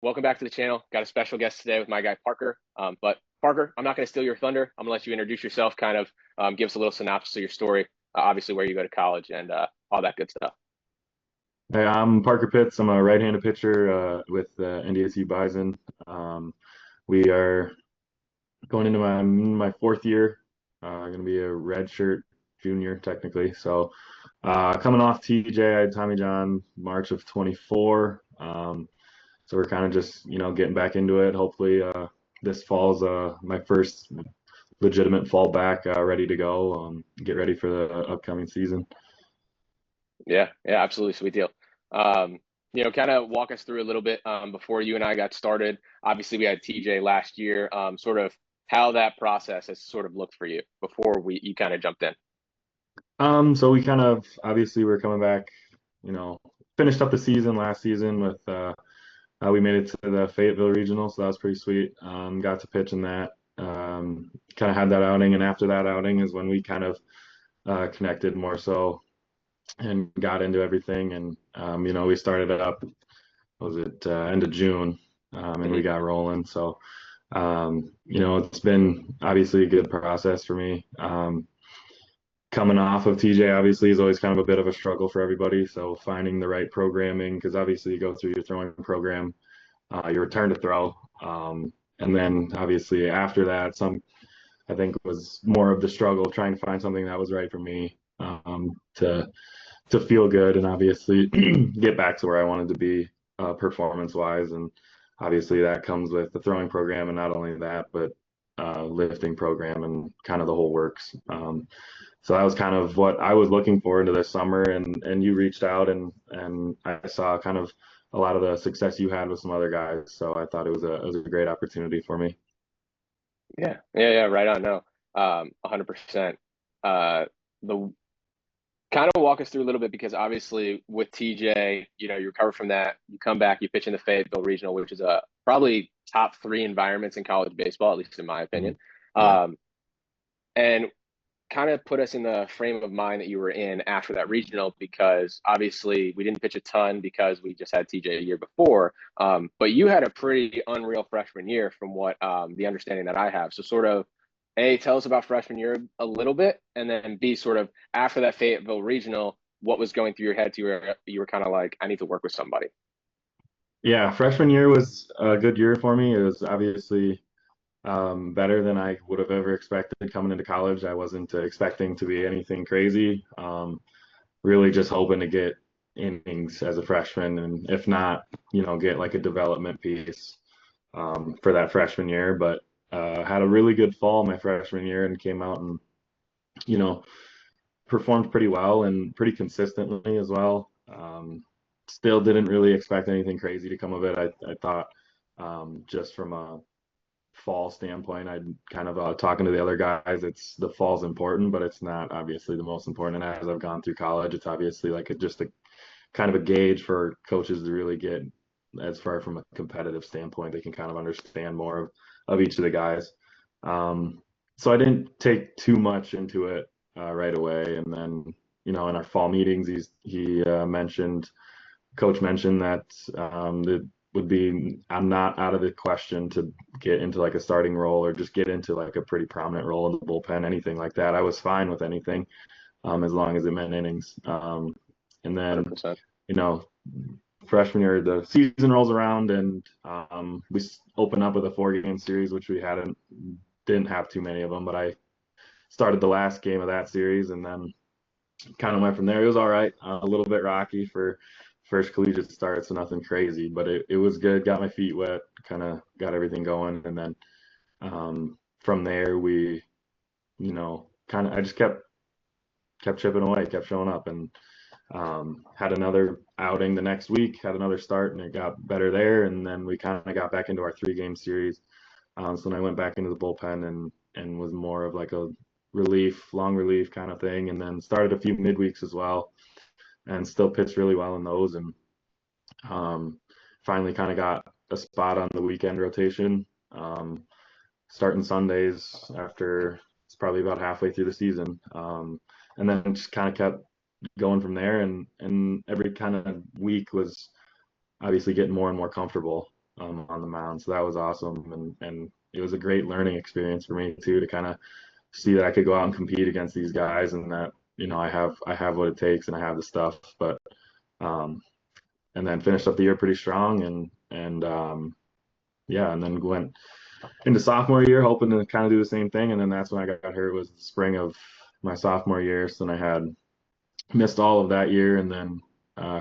welcome back to the channel. Got a special guest today with my guy Parker. But Parker, I'm not going to steal your thunder. I'm going to let you introduce yourself, kind of give us a little synopsis of your story, obviously where you go to college and all that good stuff. Hey, I'm Parker Pitts. I'm a right-handed pitcher with NDSU Bison. Um, we are going into my fourth year. Going to be a redshirt junior technically. So coming off TJ, I had Tommy John March of 24. So we're kind of just getting back into it. Hopefully this fall's my first legitimate fall back, ready to go. Get ready for the upcoming season. Yeah, absolutely, sweet deal. Um, kind of walk us through a little bit before you and I got started. Obviously, we had TJ last year. Sort of how that process has sort of looked for you before you kind of jumped in. So we kind of obviously we're coming back, you know, finished up the season last season with we made it to the Fayetteville Regional, so that was pretty sweet. Got to pitch in that. Kind of had that outing, and after that outing is when we kind of connected more so and got into everything. And we started up, what was it end of June, and we Hmm. got rolling. So it's been obviously a good process for me. Coming off of TJ obviously is always kind of a bit of a struggle for everybody. So finding the right programming, because obviously you go through your throwing program, your return to throw, and then obviously after that, I think was more of the struggle trying to find something that was right for me, to feel good and obviously get back to where I wanted to be, performance wise. And obviously that comes with the throwing program, and not only that, but lifting program and kind of the whole works. So that was kind of what I was looking for into this summer, and you reached out, and I saw kind of a lot of the success you had with some other guys. So I thought it was a great opportunity for me. Yeah, right on. No, 100%. The kind of walk us through a little bit because obviously with TJ, you recover from that, you come back, you pitch in the Fayetteville Regional, which is a probably top three environments in college baseball, at least in my opinion. Mhm. Yeah. Um, and kind of put us in the frame of mind that you were in after that regional because obviously we didn't pitch a ton because we just had TJ a year before. But you had a pretty unreal freshman year from what the understanding that I have. So sort of A, tell us about freshman year a little bit, and then B, sort of after that Fayetteville regional, what was going through your head? You were kind of like, I need to work with somebody. Yeah, freshman year was a good year for me. It was obviously better than I would have ever expected coming into college. I wasn't expecting to be anything crazy. Really just hoping to get innings as a freshman, and if not, get like a development piece for that freshman year. But had a really good fall my freshman year and came out and you know performed pretty well and pretty consistently as well. Still didn't really expect anything crazy to come of it. I thought, just from a fall standpoint, I'd kind of, talking to the other guys, it's the fall's important, but it's not obviously the most important. And as I've gone through college, it's obviously like just a kind of a gauge for coaches to really get as far from a competitive standpoint. They can kind of understand more of each of the guys. So I didn't take too much into it right away. And then, in our fall meetings, he mentioned, coach mentioned that it would be, I'm not out of the question to get into like a starting role or just get into like a pretty prominent role in the bullpen, anything like that. I was fine with anything, as long as it meant innings. And then, 100%. you know, freshman year, the season rolls around, and we open up with a 4 game series, which we didn't have too many of them, but I started the last game of that series, and then kind of went from there. It was all right, a little bit rocky for first collegiate start, so nothing crazy, but it was good. Got my feet wet, kind of got everything going, and then from there we, kind of I just kept chipping away, kept showing up, and had another outing the next week, had another start, and it got better there. And then we kind of got back into our 3 game series. So then I went back into the bullpen and was more of like a long relief kind of thing. And then started a few midweeks as well, and still pitched really well in those. And um, finally kind of got a spot on the weekend rotation, starting Sundays after it's probably about halfway through the season. And then just kind of kept going from there, and every kind of week was obviously getting more and more comfortable. on the mound. So that was awesome, and it was a great learning experience for me too to kind of see that I could go out and compete against these guys, and that I have what it takes and I have the stuff. But um, and then finished up the year pretty strong, and yeah, and then went into sophomore year hoping to kind of do the same thing, and then that's when I got hurt. Was the spring of my sophomore year, so then I had missed all of that year, and then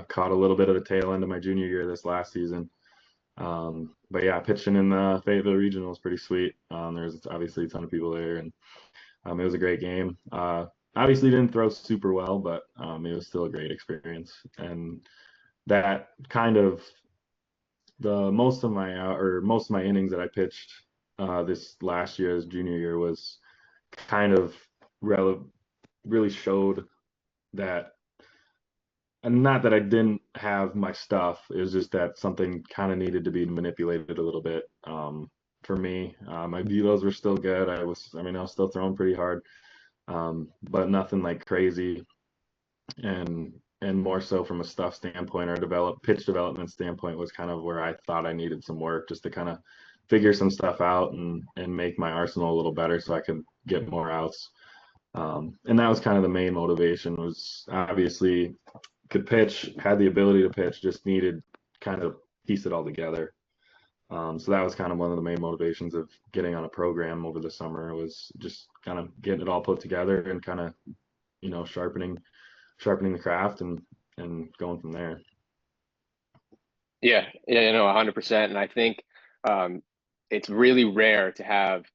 caught a little bit of the tail end of my junior year this last season. But yeah, pitching in the Fayetteville Regional was pretty sweet. There's obviously a ton of people there, and it was a great game. Obviously didn't throw super well, but it was still a great experience. And that kind of the most of my innings that I pitched this last year as junior year was kind of rele really showed that, and not that I didn't have my stuff, it was just that something kind of needed to be manipulated a little bit for me. My velos were still good. I was still throwing pretty hard, but nothing like crazy. And more so from a stuff standpoint or pitch development standpoint was kind of where I thought I needed some work just to kind of figure some stuff out and make my arsenal a little better so I could get more outs. And that was kind of the main motivation. Was obviously could pitch, had the ability to pitch, just needed kind of piece it all together. So that was kind of one of the main motivations of getting on a program over the summer, was just kind of getting it all put together and kind of, sharpening the craft and going from there. Yeah, yeah, 100%. And I think um, it's really rare to have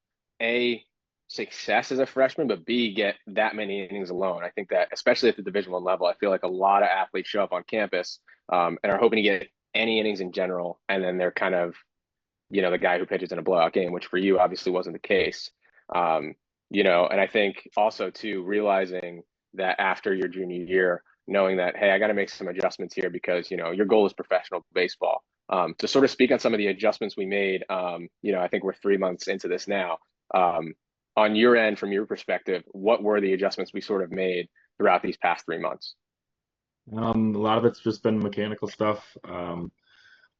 a success as a freshman, but B, get that many innings alone. I think that especially at the Division I level, I feel like a lot of athletes show up on campus and are hoping to get any innings in general, and then they're kind of the guy who pitches in a blowout game, which for you obviously wasn't the case. Um, and I think also too realizing that after your junior year, knowing that, hey, I got to make some adjustments here because your goal is professional baseball. To sort of speak on some of the adjustments we made, I think we're 3 months into this now. On your end, from your perspective, what were the adjustments we sort of made throughout these past 3 months? A lot of it's just been mechanical stuff.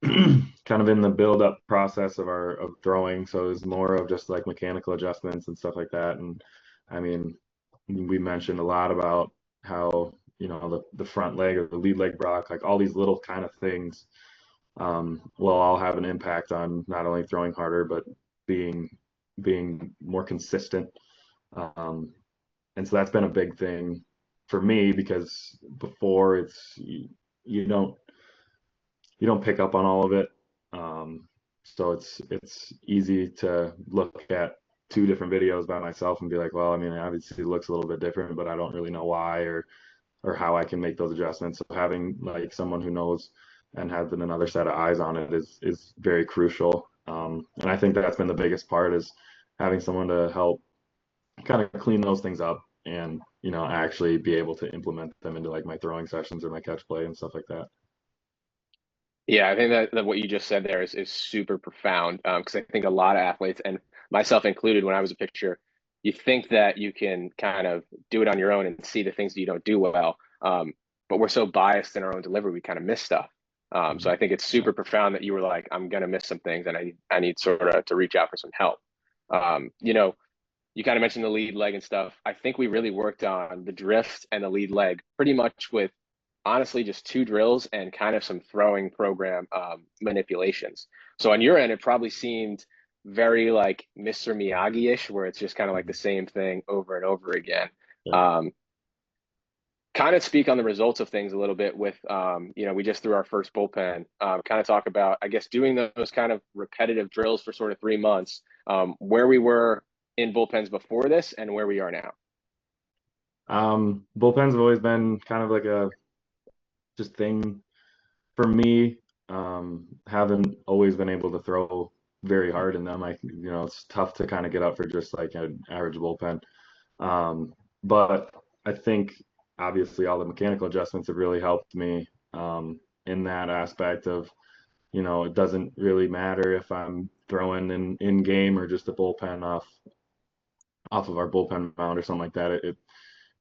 Kind of in the build up process of throwing. So it's more of just like mechanical adjustments and stuff like that. And I mean, we mentioned a lot about how, the front leg or the lead leg block, like all these little kind of things, will all have an impact on not only throwing harder, but being more consistent. Um, and so that's been a big thing for me because before you don't you don't pick up on all of it. So it's easy to look at two different videos by myself and be like, well, I mean, obviously it looks a little bit different, but I don't really know why or how I can make those adjustments. So having like someone who knows and having another set of eyes on it is very crucial. And I think that's been the biggest part, is having someone to help kind of clean those things up and actually be able to implement them into like my throwing sessions or my catch play and stuff like that. Yeah, I think that what you just said there is super profound because I think a lot of athletes, and myself included, when I was a pitcher, you think that you can kind of do it on your own and see the things that you don't do well, but we're so biased in our own delivery, we kind of miss stuff. So I think it's super profound that you were like, I'm gonna miss some things, and I need sort of to reach out for some help. You kind of mentioned the lead leg and stuff. I think we really worked on the drift and the lead leg pretty much with honestly just two drills and kind of some throwing program manipulations. So on your end, it probably seemed very like Mr. Miyagi-ish, where it's just kind of like the same thing over and over again. Yeah. Um, Kind of speak on the results of things a little bit with, we just threw our first bullpen. Kind of talk about, I guess, doing those kind of repetitive drills for sort of 3 months, where we were in bullpens before this and where we are now. Bullpens have always been kind of like a just thing for me. Haven't always been able to throw very hard in them. It's tough to kind of get up for just like an average bullpen. But I think obviously all the mechanical adjustments have really helped me in that aspect of, it doesn't really matter if I'm throwing in game or just a bullpen off of our bullpen mound or something like that.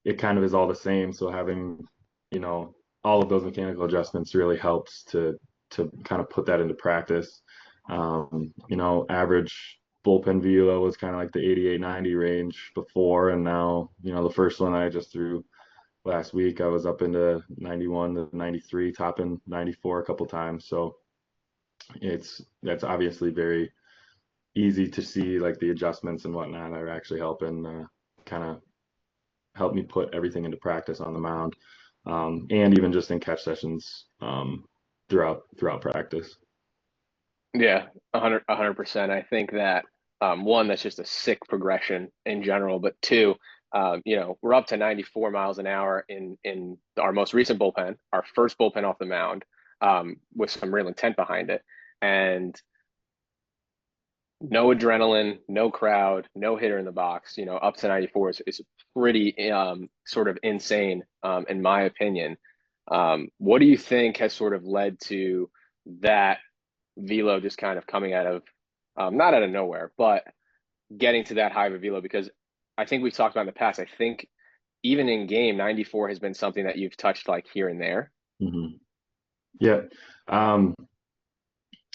It kind of is all the same. So having, you know, all of those mechanical adjustments really helps to kind of put that into practice. Average bullpen velo was kind of like the 88, 90 range before, and now, the first one I just threw last week, I was up into 91 to 93, topping 94 a couple times. So that's obviously very easy to see, like the adjustments and whatnot are actually helping kind of help me put everything into practice on the mound, and even just in catch sessions throughout practice. Yeah, 100%. I think that one, that's just a sick progression in general, but two, we're up to 94 miles an hour in our most recent bullpen, our first bullpen off the mound, with some real intent behind it, and no adrenaline, no crowd, no hitter in the box. Up to 94 is pretty sort of insane, in my opinion. What do you think has sort of led to that velo just kind of coming out of, not out of nowhere, but getting to that high of a velo? Because I think we've talked about in the past, I think even in game, 94 has been something that you've touched like here and there. Hmm. Yeah. Um,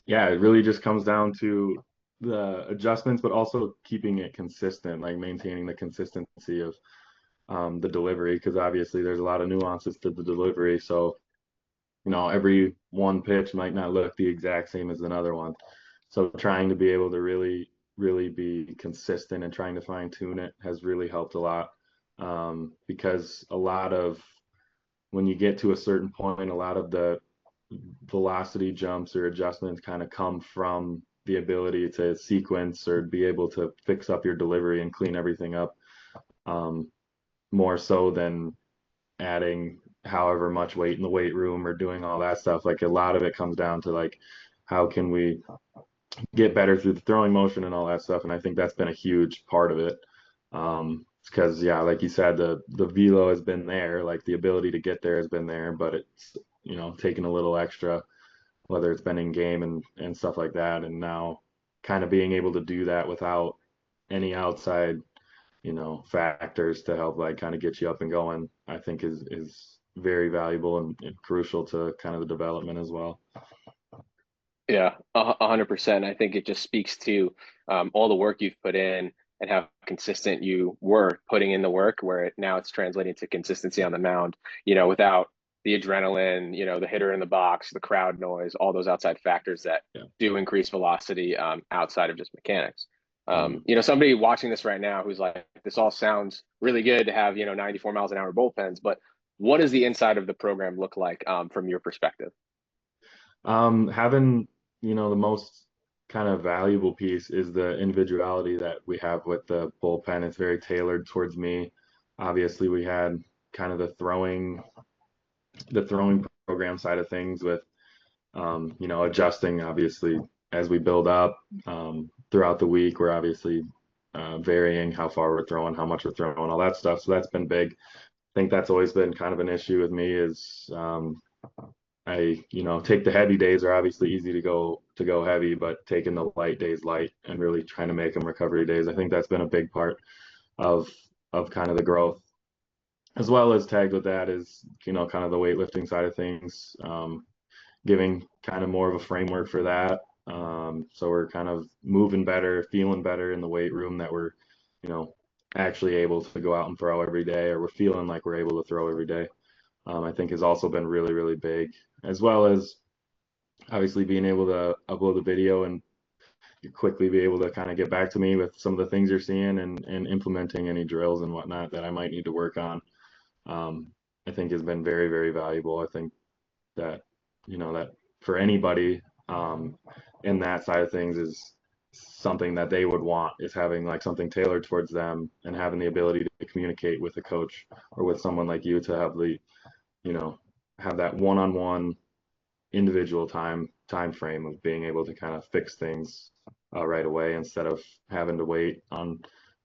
yeah, it really just comes down to the adjustments, but also keeping it consistent, like maintaining the consistency of the delivery, because obviously there's a lot of nuances to the delivery. So, every one pitch might not look the exact same as another one. So trying to be able to really, really be consistent and trying to fine tune it has really helped a lot. Because a lot of when you get to a certain point, a lot of the velocity jumps or adjustments kind of come from the ability to sequence or be able to fix up your delivery and clean everything up, um, more so than adding however much weight in the weight room or doing all that stuff. Like a lot of it comes down to like how can we get better through the throwing motion and all that stuff. And I think that's been a huge part of it. Because yeah, like you said, the velo has been there, like the ability to get there has been there, but it's taken a little extra, whether it's been in game and stuff like that. And now kind of being able to do that without any outside, factors to help like kind of get you up and going, I think is very valuable and crucial to kind of the development as well. Yeah, 100%. I think it just speaks to all the work you've put in and how consistent you were putting in the work, where now it's translating to consistency on the mound, without the adrenaline, the hitter in the box, the crowd noise, all those outside factors that Yeah. do increase velocity, outside of just mechanics. Mhm. Somebody watching this right now who's like, this all sounds really good to have, 94 miles an hour bullpens, but what does the inside of the program look like, from your perspective? Having, the most kind of valuable piece is the individuality that we have with the bullpen. It's very tailored towards me. Obviously, we had kind of the throwing program side of things with, adjusting obviously as we build up throughout the week. We're obviously varying how far we're throwing, how much we're throwing, all that stuff. So that's been big. I think that's always been kind of an issue with me is take the heavy days are obviously easy to go heavy, but taking the light days light and really trying to make them recovery days. I think that's been a big part of kind of the growth, as well as tagged with that is kind of the weightlifting side of things, giving kind of more of a framework for that. So we're kind of moving better, feeling better in the weight room that we're you know actually able to go out and throw every day, or we're feeling like we're able to throw every day. I think has also been really, really big, as well as obviously being able to upload the video and quickly be able to kind of get back to me with some of the things you're seeing and implementing any drills and whatnot that I might need to work on. Um, I think has been very, very valuable. I think that, that for anybody, in that side of things is something that they would want, is having like something tailored towards them and having the ability to communicate with a coach or with someone like you to have you know, have that one-on-one individual time frame of being able to kind of fix things right away instead of having to wait on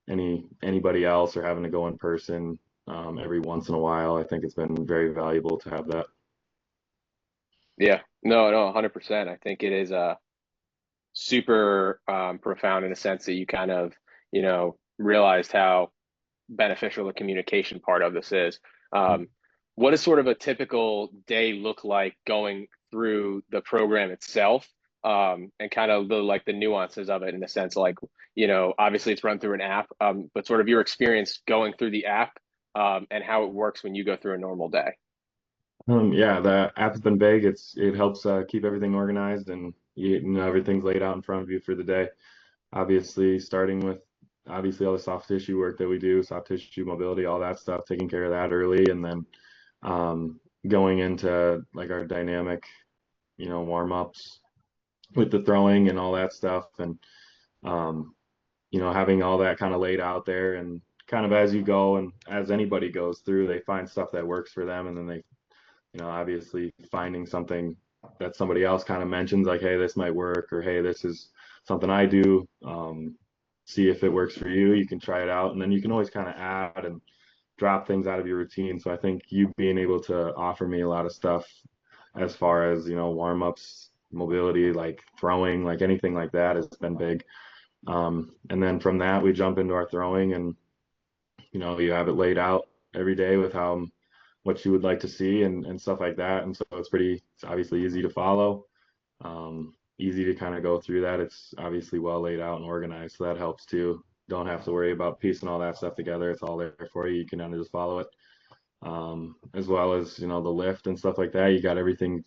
anybody else or having to go in person every once in a while. I think it's been very valuable to have that. Yeah, no, 100%. I think it is super profound in a sense that you kind of, realized how beneficial the communication part of this is. What does sort of a typical day look like going through the program itself? and kind of the like the nuances of it in the sense like, obviously it's run through an app, but sort of your experience going through the app, and how it works when you go through a normal day. Yeah, the app's been big. It helps keep everything organized, and you know everything's laid out in front of you for the day. Obviously, starting with obviously all the soft tissue work that we do, soft tissue mobility, all that stuff, taking care of that early, and then going into like our dynamic, warm ups with the throwing and all that stuff, and um, having all that kind of laid out there, and kind of as you go and as anybody goes through, they find stuff that works for them, and then they obviously finding something that somebody else kind of mentions, like, hey, this might work, or hey, this is something I do. See if it works for you. You can try it out, and then you can always kind of add and drop things out of your routine. So I think you being able to offer me a lot of stuff as far as, warm ups, mobility, like throwing, like anything like that has been big. And then from that, we jump into our throwing, and you have it laid out every day with how what you would like to see, and stuff like that. And so it's obviously easy to follow, easy to kind of go through that. It's obviously well laid out and organized, so that helps too. Don't have to worry about piecing all that stuff together. It's all there for you. You can kind of just follow it. As well as, the lift and stuff like that. You got everything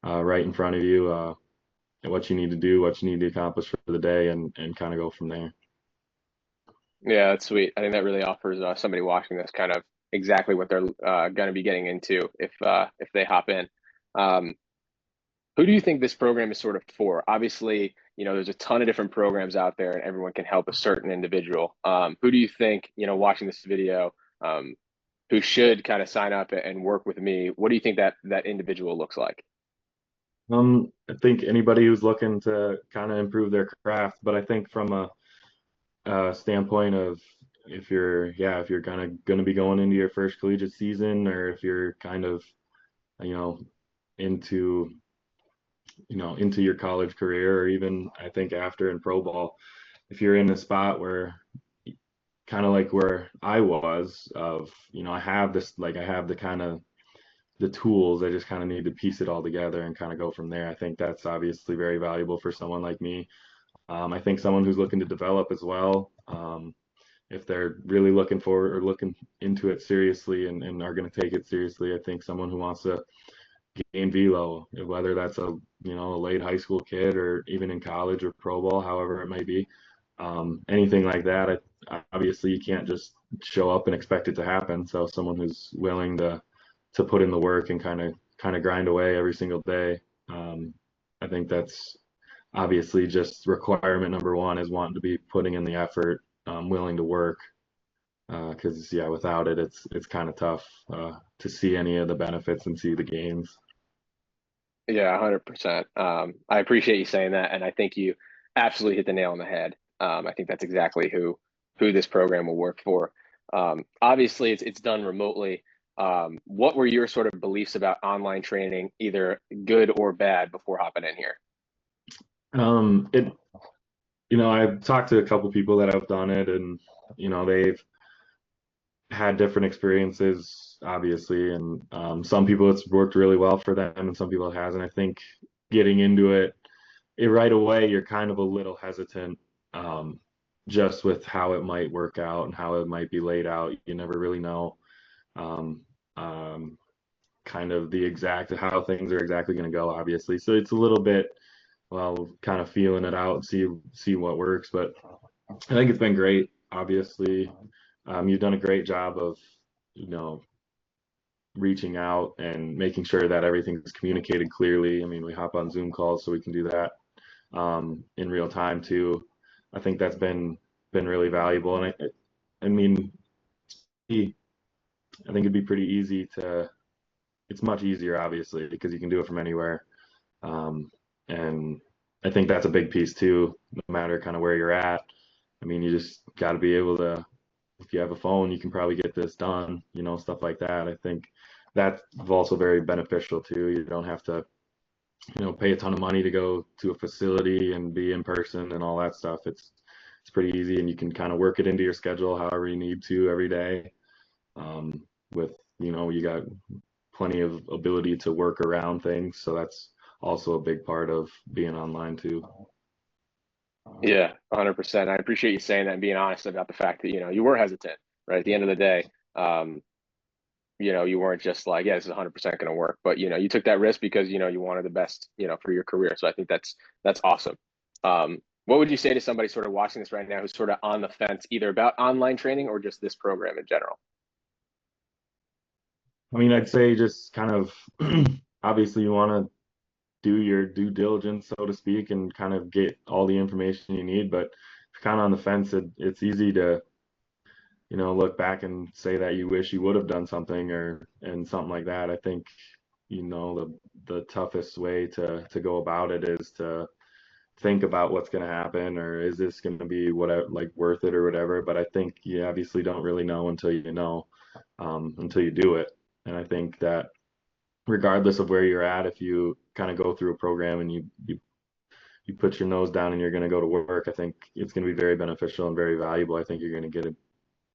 right in front of you, and what you need to do, what you need to accomplish for the day, and kind of go from there. Yeah, that's sweet. I think that really offers somebody watching this kind of exactly what they're going to be getting into if they hop in. Um, who do you think this program is sort of for? Obviously, there's a ton of different programs out there, and everyone can help a certain individual. Who do you think, watching this video, um, who should kind of sign up and work with me? What do you think that individual looks like? I think anybody who's looking to kind of improve their craft, but I think from a standpoint of if you're kind of going to be going into your first collegiate season, or if you're kind of, you know, into, into your college career, or even I think after in pro ball, if you're in a spot where kind of like where I was of, I have this, like I have the kind of the tools. I just kind of need to piece it all together and kind of go from there. I think that's obviously very valuable for someone like me. I think someone who's looking to develop as well, if they're really looking for or looking into it seriously, and are going to take it seriously, I think someone who wants to gain velo, whether that's a late high school kid or even in college or pro ball, however it might be, anything like that. Obviously, you can't just show up and expect it to happen. So someone who's willing to put in the work and kind of grind away every single day. I think that's obviously just requirement number one, is wanting to be putting in the effort, willing to work. Because yeah, without it, it's kind of tough to see any of the benefits and see the gains. Yeah, 100%. I appreciate you saying that, and I think you absolutely hit the nail on the head. I think that's exactly who this program will work for. Obviously, it's done remotely. What were your sort of beliefs about online training, either good or bad, before hopping in here? It I've talked to a couple people that have done it, and they've had different experiences, obviously, and some people it's worked really well for them, and some people it hasn't. I think getting into it right away, you're kind of a little hesitant, just with how it might work out and how it might be laid out. You never really know, um, um, kind of the exact how things are exactly going to go, obviously. So it's a little bit, well, kind of feeling it out, see what works. But I think it's been great. Obviously, you've done a great job of, you know, reaching out and making sure that everything's communicated clearly. I mean, we hop on Zoom calls so we can do that in real time too. I think that's been really valuable, and I mean, I think it'd be pretty easy to. It's much easier, obviously, because you can do it from anywhere, and I think that's a big piece too. No matter kind of where you're at, I mean, you just got to be able to. If you have a phone, you can probably get this done. Stuff like that. I think that's also very beneficial too. You don't have to, pay a ton of money to go to a facility and be in person and all that stuff. It's pretty easy, and you can kind of work it into your schedule however you need to every day. With you got plenty of ability to work around things, so that's also a big part of being online too. Yeah, 100%. I appreciate you saying that and being honest about the fact that, you were hesitant, right? At the end of the day, you weren't just like, yeah, this is 100% going to work, but you took that risk because you wanted the best, for your career. So I think that's awesome. What would you say to somebody sort of watching this right now who's sort of on the fence, either about online training or just this program in general? I mean, I'd say just kind of obviously you want to do your due diligence, so to speak, and kind of get all the information you need. But if you're kind of on the fence, it's easy to, look back and say that you wish you would have done something or and something like that. I think, the toughest way to go about it is to think about what's going to happen or is this going to be whatever, like worth it or whatever. But I think you obviously don't really know until you know, until you do it. And I think that regardless of where you're at, if you kind of go through a program and you put your nose down and you're going to go to work, I think it's going to be very beneficial and very valuable. I think you're going to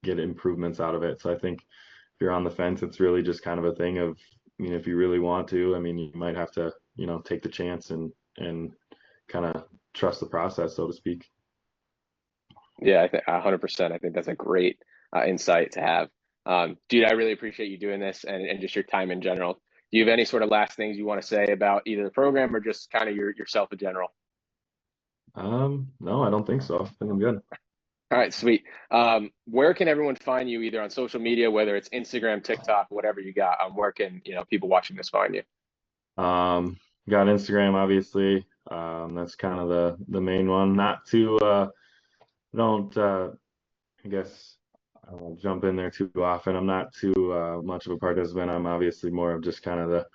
get improvements out of it. So I think if you're on the fence, it's really just kind of a thing of, if you really want to, I mean, you might have to, take the chance and kind of trust the process, so to speak. Yeah, I think 100%. I think that's a great insight to have. Dude, I really appreciate you doing this and just your time in general. Do you have any sort of last things you want to say about either the program or just kind of yourself in general? No, I don't think so. I think I'm good. All right, sweet. Where can everyone find you either on social media, whether it's Instagram, TikTok, whatever you got? Where can, people watching this find you? Um, got Instagram, obviously. That's kind of the main one. Not too don't I guess I won't jump in there too often. I'm not too much of a participant. I'm obviously more of just kind of the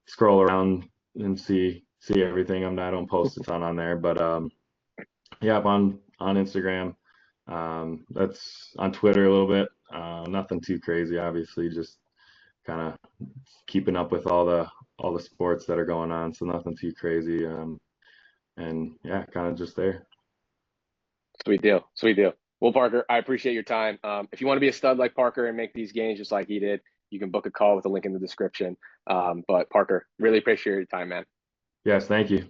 scroll around and see everything. I don't post a ton on there, but yeah, I'm on Instagram. That's on Twitter a little bit. Nothing too crazy, obviously, just kind of keeping up with all the sports that are going on, so nothing too crazy. And yeah, kind of just there. Sweet deal. Sweet deal. Well, Parker, I appreciate your time. If you want to be a stud like Parker and make these gains just like he did, you can book a call with a link in the description. But Parker, really appreciate your time, man. Yes, thank you.